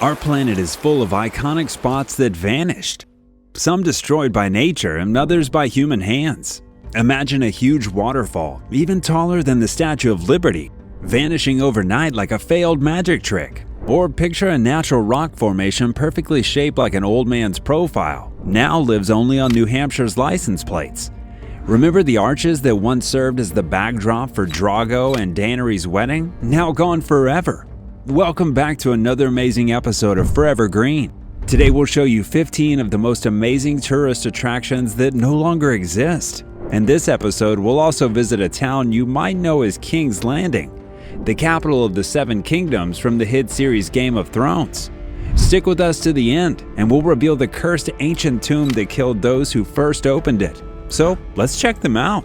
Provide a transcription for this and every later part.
Our planet is full of iconic spots that vanished. Some destroyed by nature and others by human hands. Imagine a huge waterfall, even taller than the Statue of Liberty, vanishing overnight like a failed magic trick. Or picture a natural rock formation perfectly shaped like an old man's profile, now lives only on New Hampshire's license plates. Remember the arches that once served as the backdrop for Drago and Daenerys' wedding? Now gone forever. Welcome back to another amazing episode of Forever Green. Today we'll show you 15 of the most amazing tourist attractions that no longer exist. In this episode, we'll also visit a town you might know as King's Landing, the capital of the Seven Kingdoms from the hit series Game of Thrones. Stick with us to the end, and we'll reveal the cursed ancient tomb that killed those who first opened it. So let's check them out.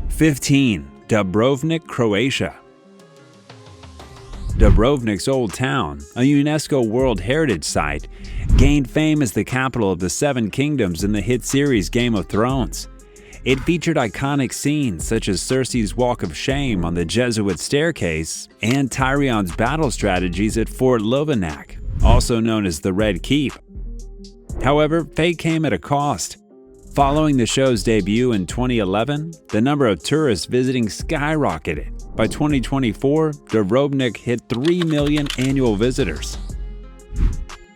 15. Dubrovnik, Croatia. Dubrovnik's old town, a UNESCO World Heritage Site, gained fame as the capital of the Seven Kingdoms in the hit series Game of Thrones. It featured iconic scenes such as Cersei's Walk of Shame on the Jesuit Staircase and Tyrion's battle strategies at Fort Lovenac, also known as the Red Keep. However, fate came at a cost. Following the show's debut in 2011, the number of tourists visiting skyrocketed. By 2024, Dubrovnik hit 3 million annual visitors,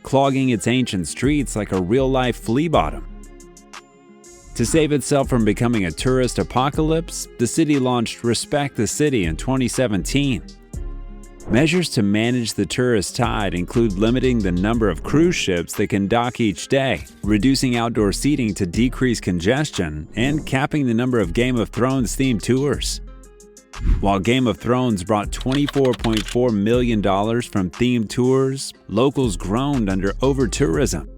clogging its ancient streets like a real-life flea bottom. To save itself from becoming a tourist apocalypse, the city launched Respect the City in 2017. Measures to manage the tourist tide include limiting the number of cruise ships that can dock each day, reducing outdoor seating to decrease congestion, and capping the number of Game of Thrones themed tours. While Game of Thrones brought $24.4 million from themed tours, locals groaned under over-tourism.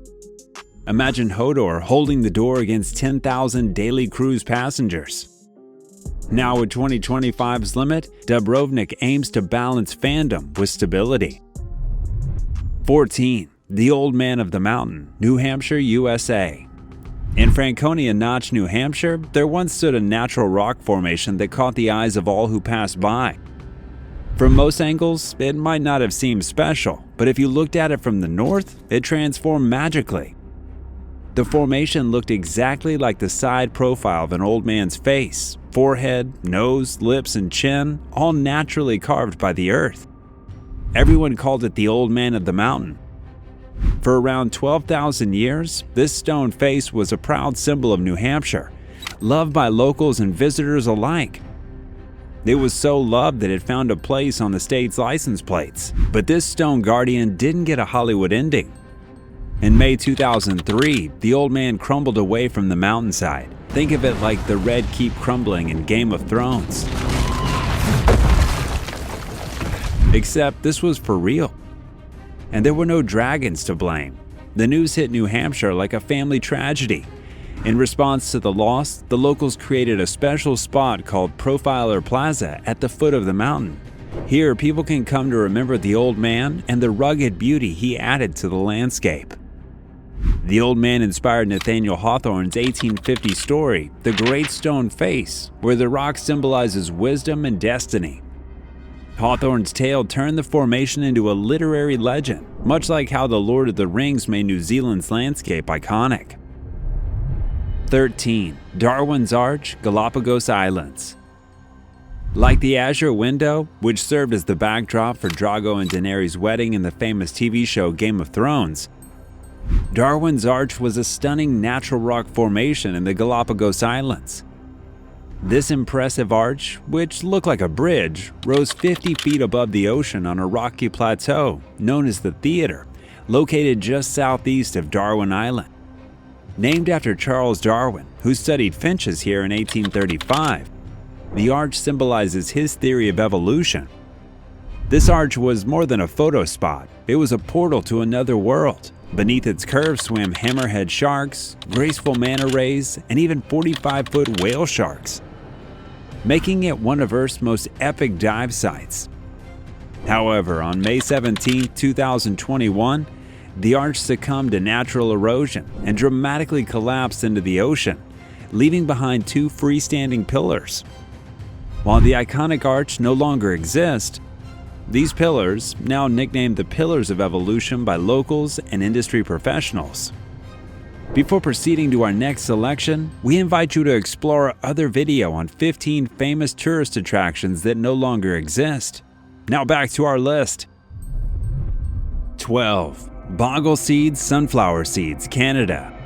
Imagine Hodor holding the door against 10,000 daily cruise passengers. Now with 2025's limit, Dubrovnik aims to balance fandom with stability. 14. The Old Man of the Mountain, New Hampshire, USA. In Franconia Notch, New Hampshire, there once stood a natural rock formation that caught the eyes of all who passed by. From most angles, it might not have seemed special, but if you looked at it from the north, it transformed magically. The formation looked exactly like the side profile of an old man's face, forehead, nose, lips, and chin, all naturally carved by the earth. Everyone called it the Old Man of the Mountain. For around 12,000 years, this stone face was a proud symbol of New Hampshire, loved by locals and visitors alike. It was so loved that it found a place on the state's license plates. But this stone guardian didn't get a Hollywood ending. In May 2003, the old man crumbled away from the mountainside. Think of it like the Red Keep crumbling in Game of Thrones. Except this was for real. And there were no dragons to blame. The news hit New Hampshire like a family tragedy. In response to the loss, the locals created a special spot called Profiler Plaza at the foot of the mountain. Here, people can come to remember the old man and the rugged beauty he added to the landscape. The old man inspired Nathaniel Hawthorne's 1850 story, The Great Stone Face, where the rock symbolizes wisdom and destiny. Hawthorne's tale turned the formation into a literary legend, much like how The Lord of the Rings made New Zealand's landscape iconic. 13. Darwin's Arch, Galapagos Islands. Like the Azure Window, which served as the backdrop for Drago and Daenerys' wedding in the famous TV show Game of Thrones, Darwin's Arch was a stunning natural rock formation in the Galapagos Islands. This impressive arch, which looked like a bridge, rose 50 feet above the ocean on a rocky plateau known as the Theater, located just southeast of Darwin Island. Named after Charles Darwin, who studied finches here in 1835, the arch symbolizes his theory of evolution. This arch was more than a photo spot, it was a portal to another world. Beneath its curve swam hammerhead sharks, graceful manta rays, and even 45-foot whale sharks, making it one of Earth's most epic dive sites. However, on May 17, 2021, the arch succumbed to natural erosion and dramatically collapsed into the ocean, leaving behind two freestanding pillars. While the iconic arch no longer exists, These pillars, now nicknamed the Pillars of Evolution by locals and industry professionals. Before proceeding to our next selection, we invite you to explore our other video on 15 famous tourist attractions that no longer exist. Now back to our list. 12. Bogle Seed Sunflower Seeds, Canada.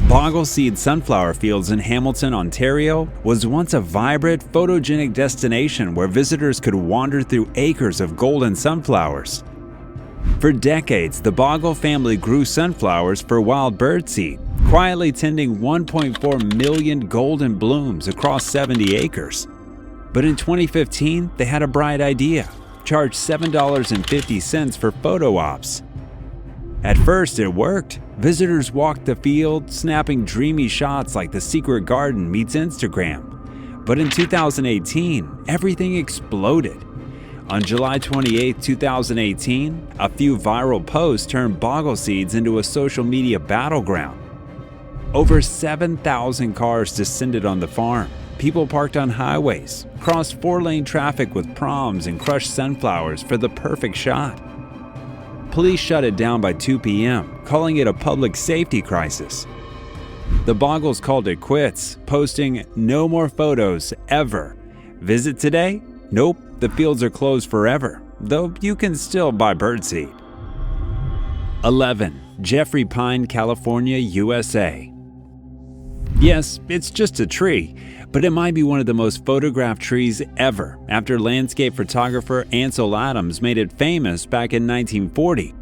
Bogle Seed Sunflower Fields in Hamilton, Ontario was once a vibrant, photogenic destination where visitors could wander through acres of golden sunflowers. For decades, the Bogle family grew sunflowers for wild birdseed, quietly tending 1.4 million golden blooms across 70 acres. But in 2015, they had a bright idea: charge $7.50 for photo ops. At first, it worked. Visitors walked the field, snapping dreamy shots like the secret garden meets Instagram. But in 2018, everything exploded. On July 28, 2018, a few viral posts turned Bogle Seeds into a social media battleground. Over 7,000 cars descended on the farm. People parked on highways, crossed 4-lane traffic with proms and crushed sunflowers for the perfect shot. Police shut it down by 2 p.m., calling it a public safety crisis. The Bogles called it quits, posting, "No more photos, ever. Visit today? Nope, the fields are closed forever, though you can still buy birdseed." 11. Jeffrey Pine, California, USA. Yes, it's just a tree, but it might be one of the most photographed trees ever after landscape photographer Ansel Adams made it famous back in 1940.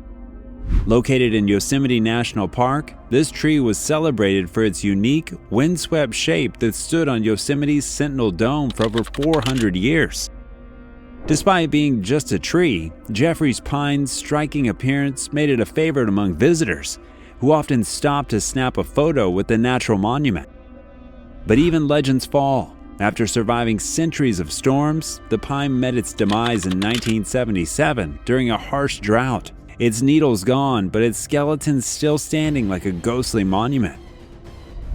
Located in Yosemite National Park, this tree was celebrated for its unique, windswept shape that stood on Yosemite's Sentinel Dome for over 400 years. Despite being just a tree, Jeffrey Pine's striking appearance made it a favorite among visitors, who often stopped to snap a photo with the natural monument. But even legends fall. After surviving centuries of storms, the pine met its demise in 1977 during a harsh drought. Its needles gone, but its skeleton still standing like a ghostly monument.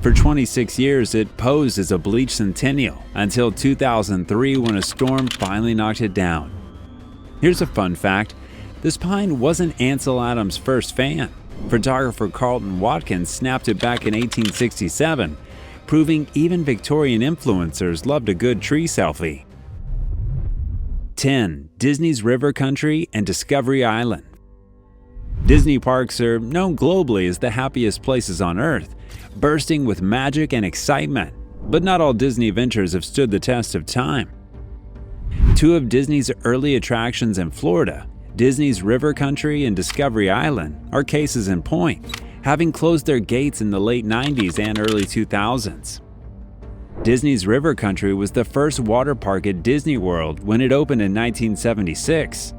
For 26 years, it posed as a bleached centennial until 2003 when a storm finally knocked it down. Here's a fun fact: this pine wasn't Ansel Adams' first fan. Photographer Carlton Watkins snapped it back in 1867, proving even Victorian influencers loved a good tree selfie. 10. Disney's River Country and Discovery Island. Disney parks are known globally as the happiest places on Earth, bursting with magic and excitement. But not all Disney ventures have stood the test of time. Two of Disney's early attractions in Florida, Disney's River Country and Discovery Island, are cases in point, having closed their gates in the late 90s and early 2000s. Disney's River Country was the first water park at Disney World when it opened in 1976.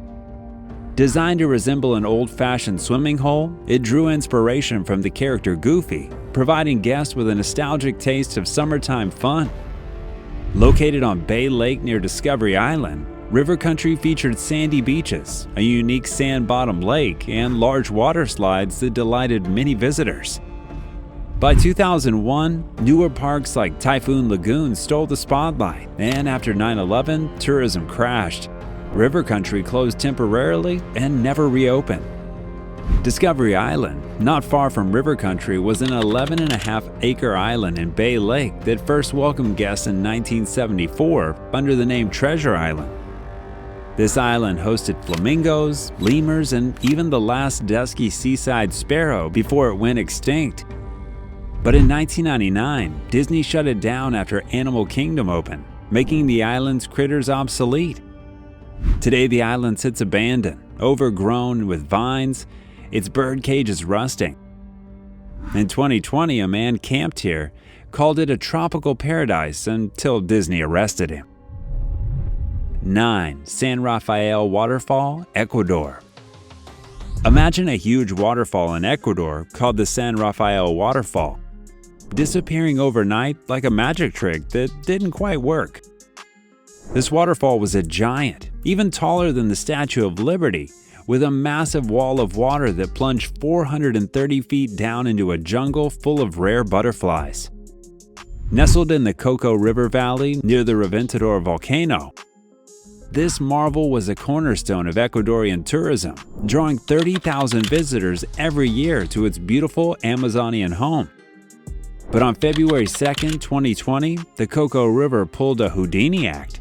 Designed to resemble an old-fashioned swimming hole, it drew inspiration from the character Goofy, providing guests with a nostalgic taste of summertime fun. Located on Bay Lake near Discovery Island, River Country featured sandy beaches, a unique sand-bottom lake, and large water slides that delighted many visitors. By 2001, newer parks like Typhoon Lagoon stole the spotlight, and after 9/11, tourism crashed. River Country closed temporarily and never reopened. Discovery Island, not far from River Country, was an 11.5-acre island in Bay Lake that first welcomed guests in 1974 under the name Treasure Island. This island hosted flamingos, lemurs, and even the last dusky seaside sparrow before it went extinct. But in 1999, Disney shut it down after Animal Kingdom opened, making the island's critters obsolete. Today, the island sits abandoned, overgrown with vines. Its bird cage is rusting. In 2020, a man camped here, called it a tropical paradise until Disney arrested him. 9. San Rafael Waterfall, Ecuador. Imagine a huge waterfall in Ecuador called the San Rafael Waterfall, disappearing overnight like a magic trick that didn't quite work. This waterfall was a giant, even taller than the Statue of Liberty, with a massive wall of water that plunged 430 feet down into a jungle full of rare butterflies. Nestled in the Coco River Valley near the Reventador volcano, This marvel was a cornerstone of Ecuadorian tourism, drawing 30,000 visitors every year to its beautiful Amazonian home. But on February 2, 2020, the Coco River pulled a Houdini act.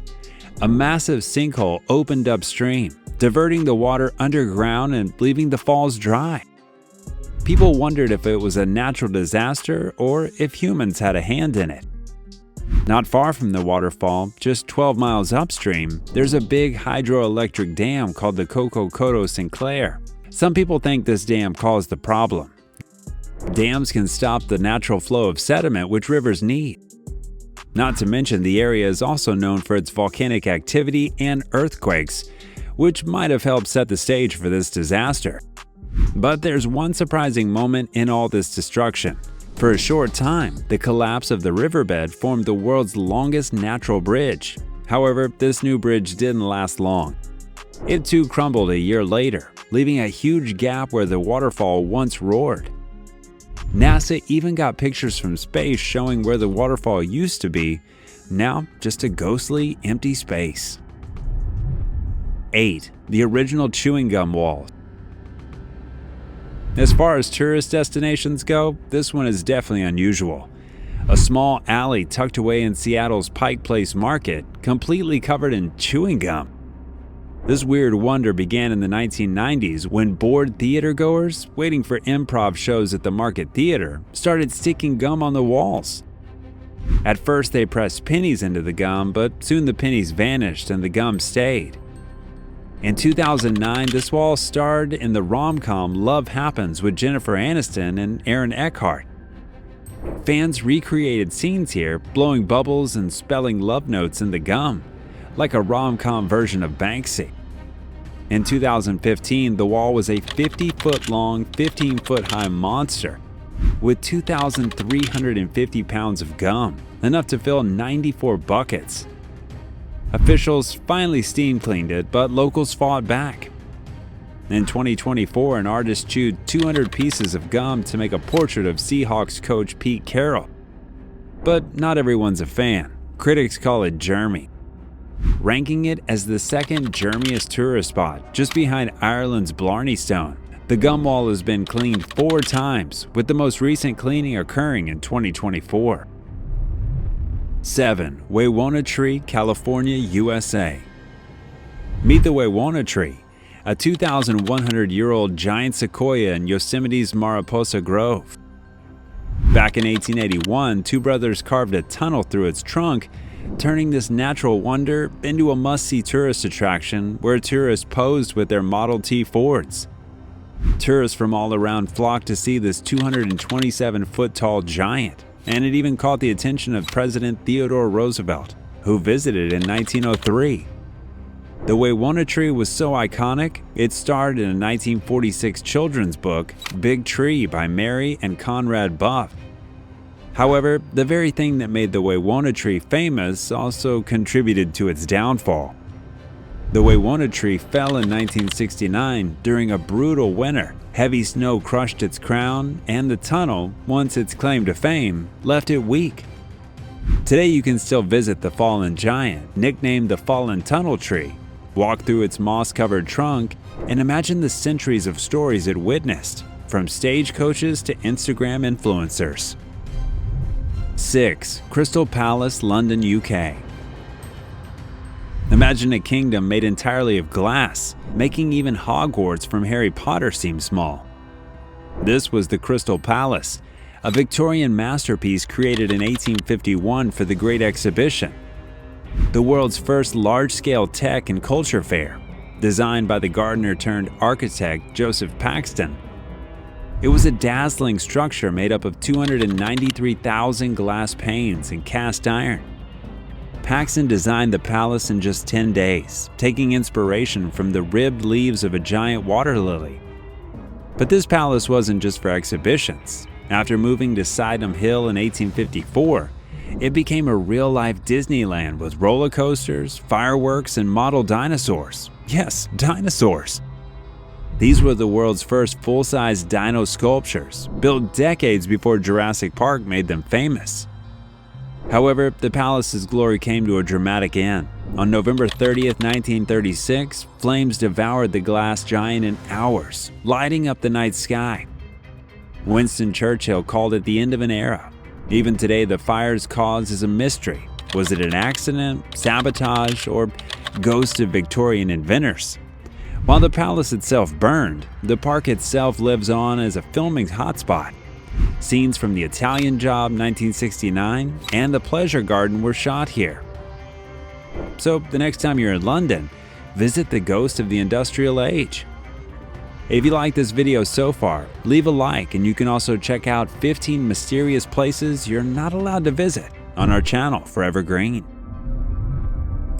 A massive sinkhole opened upstream, diverting the water underground and leaving the falls dry. People wondered if it was a natural disaster or if humans had a hand in it. Not far from the waterfall, just 12 miles upstream, there's a big hydroelectric dam called the Coco Coto Sinclair. Some people think this dam caused the problem. Dams can stop the natural flow of sediment which rivers need. Not to mention the area is also known for its volcanic activity and earthquakes, which might have helped set the stage for this disaster. But there's one surprising moment in all this destruction. For a short time, the collapse of the riverbed formed the world's longest natural bridge. However, this new bridge didn't last long. It too crumbled a year later, leaving a huge gap where the waterfall once roared. NASA even got pictures from space showing where the waterfall used to be, now just a ghostly, empty space. 8. The original chewing gum wall. As far as tourist destinations go, this one is definitely unusual. A small alley tucked away in Seattle's Pike Place Market, completely covered in chewing gum. This weird wonder began in the 1990s when bored theatergoers, waiting for improv shows at the Market Theater, started sticking gum on the walls. At first they pressed pennies into the gum, but soon the pennies vanished and the gum stayed. In 2009, this wall starred in the rom-com Love Happens with Jennifer Aniston and Aaron Eckhart. Fans recreated scenes here, blowing bubbles and spelling love notes in the gum, like a rom-com version of Banksy. In 2015, the wall was a 50-foot-long, 15-foot-high monster with 2,350 pounds of gum, enough to fill 94 buckets. Officials finally steam cleaned it, but locals fought back. In 2024, an artist chewed 200 pieces of gum to make a portrait of Seahawks coach Pete Carroll. But not everyone's a fan. Critics call it germy, ranking it as the second germiest tourist spot, just behind Ireland's Blarney Stone. The gum wall has been cleaned 4 times, with the most recent cleaning occurring in 2024. 7. Wawona Tree, California, USA. Meet the Wawona Tree, a 2,100-year-old giant sequoia in Yosemite's Mariposa Grove. Back in 1881, 2 brothers carved a tunnel through its trunk, turning this natural wonder into a must-see tourist attraction where tourists posed with their Model T Fords. Tourists from all around flocked to see this 227-foot-tall giant, and it even caught the attention of President Theodore Roosevelt, who visited in 1903. The Wawona Tree was so iconic, it starred in a 1946 children's book, Big Tree by Mary and Conrad Buff. However, the very thing that made the Wawona Tree famous also contributed to its downfall. The Wawona Tree fell in 1969 during a brutal winter. Heavy snow crushed its crown, and the tunnel, once its claim to fame, left it weak. Today you can still visit the fallen giant, nicknamed the Fallen Tunnel Tree, walk through its moss-covered trunk, and imagine the centuries of stories it witnessed, from stagecoaches to Instagram influencers. 6. Crystal Palace, London, UK. Imagine a kingdom made entirely of glass, making even Hogwarts from Harry Potter seem small. This was the Crystal Palace, a Victorian masterpiece created in 1851 for the Great Exhibition, the world's first large-scale tech and culture fair, designed by the gardener-turned-architect Joseph Paxton. It was a dazzling structure made up of 293,000 glass panes and cast iron. Paxton designed the palace in just 10 days, taking inspiration from the ribbed leaves of a giant water lily. But this palace wasn't just for exhibitions. After moving to Sydenham Hill in 1854, it became a real-life Disneyland with roller coasters, fireworks, and model dinosaurs. Yes, dinosaurs. These were the world's first full-size dino sculptures, built decades before Jurassic Park made them famous. However, the palace's glory came to a dramatic end On November 30th, 1936, flames devoured the glass giant in hours, lighting up the night sky. Winston Churchill called it the end of an era. Even today, the fire's cause is a mystery. Was it an accident, sabotage, or ghost of Victorian inventors? While the palace itself burned, the park itself lives on as a filming hotspot. Scenes from The Italian Job 1969 and The Pleasure Garden were shot here. So the next time you're in London, visit the ghost of the industrial age. If you like this video so far, leave a like, and you can also check out 15 mysterious places you're not allowed to visit on our channel Forever Green.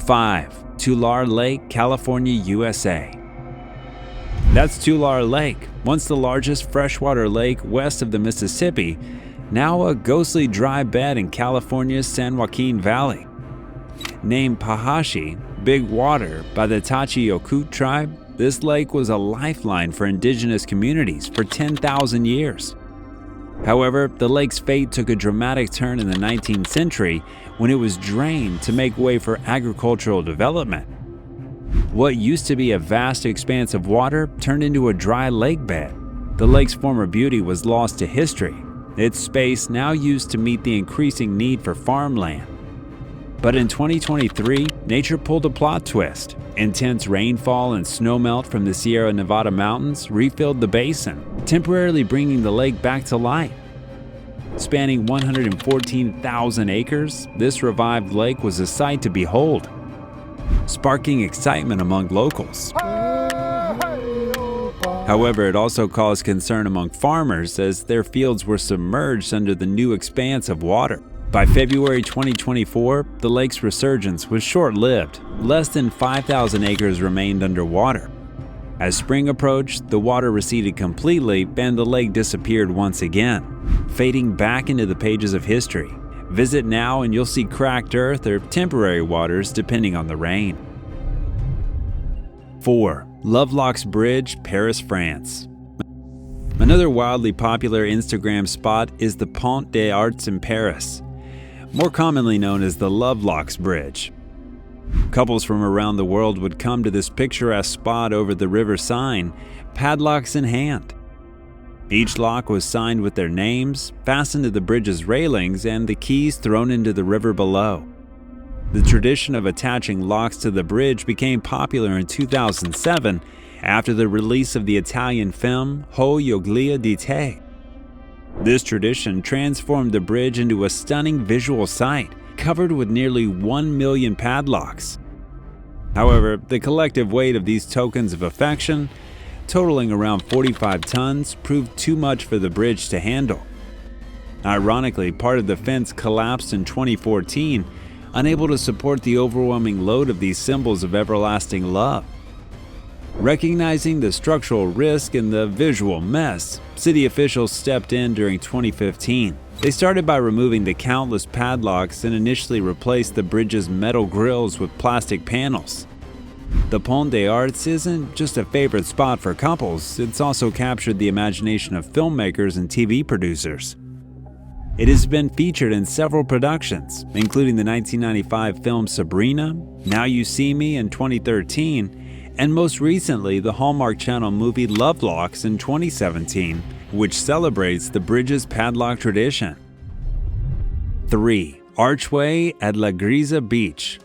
5. Tulare Lake, California, USA. That's Tulare Lake, once the largest freshwater lake west of the Mississippi, now a ghostly dry bed in California's San Joaquin Valley. Named Pahashi, Big Water, by the Tachi-Yokut tribe, this lake was a lifeline for indigenous communities for 10,000 years. However, the lake's fate took a dramatic turn in the 19th century when it was drained to make way for agricultural development. What used to be a vast expanse of water turned into a dry lake bed. The lake's former beauty was lost to history, its space now used to meet the increasing need for farmland. But in 2023, nature pulled a plot twist. Intense rainfall and snowmelt from the Sierra Nevada mountains refilled the basin, temporarily bringing the lake back to life. Spanning 114,000 acres, this revived lake was a sight to behold, sparking excitement among locals. However, it also caused concern among farmers as their fields were submerged under the new expanse of water. By February 2024, the lake's resurgence was short-lived. Less than 5,000 acres remained underwater. As spring approached, the water receded completely and the lake disappeared once again, fading back into the pages of history. Visit now and you'll see cracked earth or temporary waters depending on the rain. 4. Lovelock's Bridge, Paris, France. Another wildly popular Instagram spot is the Pont des Arts in Paris, more commonly known as the Lovelock's Bridge. Couples from around the world would come to this picturesque spot over the river Seine, padlocks in hand. Each lock was signed with their names, fastened to the bridge's railings, and the keys thrown into the river below. The tradition of attaching locks to the bridge became popular in 2007 after the release of the Italian film Ho Yoglia di Te. This tradition transformed the bridge into a stunning visual sight, covered with nearly 1 million padlocks. However, the collective weight of these tokens of affection, totaling around 45 tons, proved too much for the bridge to handle. Ironically, part of the fence collapsed in 2014, unable to support the overwhelming load of these symbols of everlasting love. Recognizing the structural risk and the visual mess, city officials stepped in during 2015. They started by removing the countless padlocks and initially replaced the bridge's metal grills with plastic panels. The Pont des Arts isn't just a favorite spot for couples, it's also captured the imagination of filmmakers and TV producers. It has been featured in several productions, including the 1995 film Sabrina, Now You See Me in 2013, and most recently the Hallmark Channel movie Lovelocks in 2017, which celebrates the bridge's padlock tradition. 3. Archway at Laureza Beach.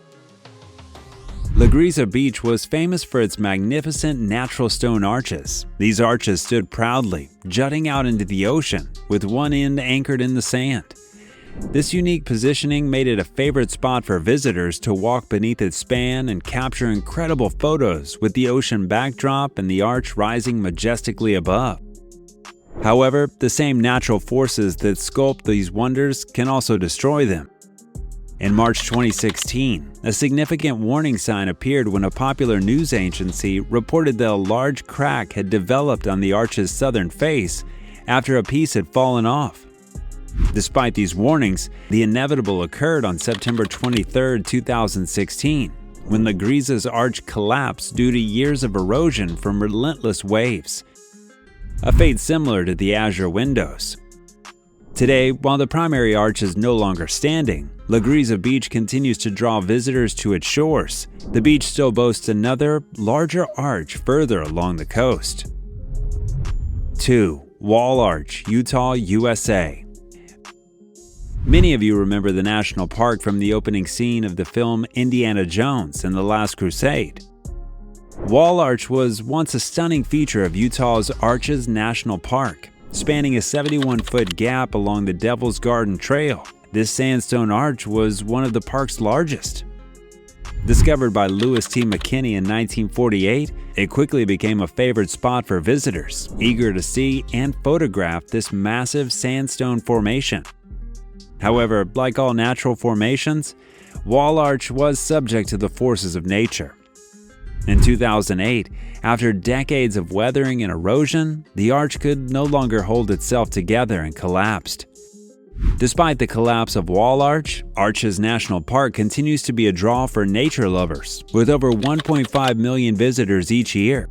Laureza Beach was famous for its magnificent natural stone arches. These arches stood proudly, jutting out into the ocean, with one end anchored in the sand. This unique positioning made it a favorite spot for visitors to walk beneath its span and capture incredible photos with the ocean backdrop and the arch rising majestically above. However, the same natural forces that sculpt these wonders can also destroy them. In March 2016, a significant warning sign appeared when a popular news agency reported that a large crack had developed on the arch's southern face after a piece had fallen off. Despite these warnings, the inevitable occurred on September 23, 2016, when Laureza's arch collapsed due to years of erosion from relentless waves, a fate similar to the Azure windows. Today, while the primary arch is no longer standing, Laureza Beach continues to draw visitors to its shores. The beach still boasts another, larger arch further along the coast. 2. Wall Arch, Utah, USA. Many of you remember the national park from the opening scene of the film Indiana Jones and the Last Crusade. Wall Arch was once a stunning feature of Utah's Arches National Park, spanning a 71-foot gap along the Devil's Garden Trail. This sandstone arch was one of the park's largest. Discovered by Louis T. McKinney in 1948, it quickly became a favorite spot for visitors, eager to see and photograph this massive sandstone formation. However, like all natural formations, Wall Arch was subject to the forces of nature. In 2008, after decades of weathering and erosion, the arch could no longer hold itself together and collapsed. Despite the collapse of Wall Arch, Arches National Park continues to be a draw for nature lovers, with over 1.5 million visitors each year.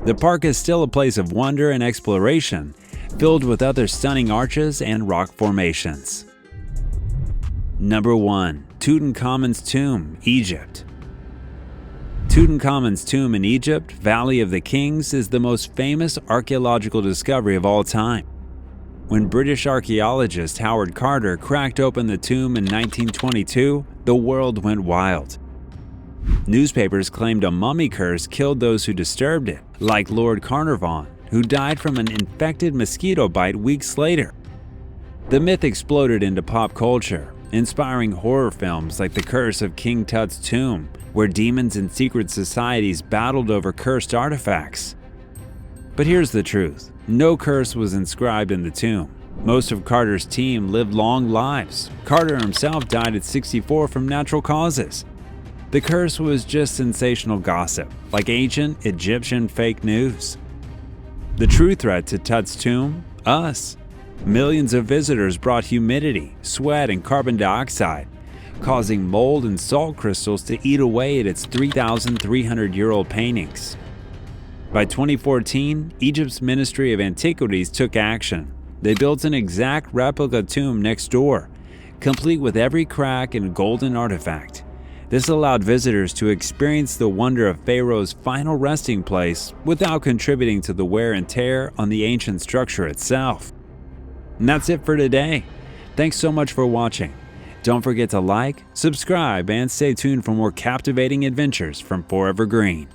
The park is still a place of wonder and exploration, filled with other stunning arches and rock formations. Number 1. Tutankhamun's Tomb, Egypt. Tutankhamun's tomb in Egypt, Valley of the Kings, is the most famous archaeological discovery of all time. When British archaeologist Howard Carter cracked open the tomb in 1922, the world went wild. Newspapers claimed a mummy curse killed those who disturbed it, like Lord Carnarvon, who died from an infected mosquito bite weeks later. The myth exploded into pop culture, inspiring horror films like The Curse of King Tut's Tomb, where demons and secret societies battled over cursed artifacts. But here's the truth. No curse was inscribed in the tomb. Most of Carter's team lived long lives. Carter himself died at 64 from natural causes. The curse was just sensational gossip, like ancient Egyptian fake news. The true threat to Tut's tomb? Us. Millions of visitors brought humidity, sweat, and carbon dioxide, causing mold and salt crystals to eat away at its 3,300-year-old paintings. By 2014, Egypt's Ministry of Antiquities took action. They built an exact replica tomb next door, complete with every crack and golden artifact. This allowed visitors to experience the wonder of Pharaoh's final resting place without contributing to the wear and tear on the ancient structure itself. And that's it for today. Thanks so much for watching. Don't forget to like, subscribe, and stay tuned for more captivating adventures from Forever Green.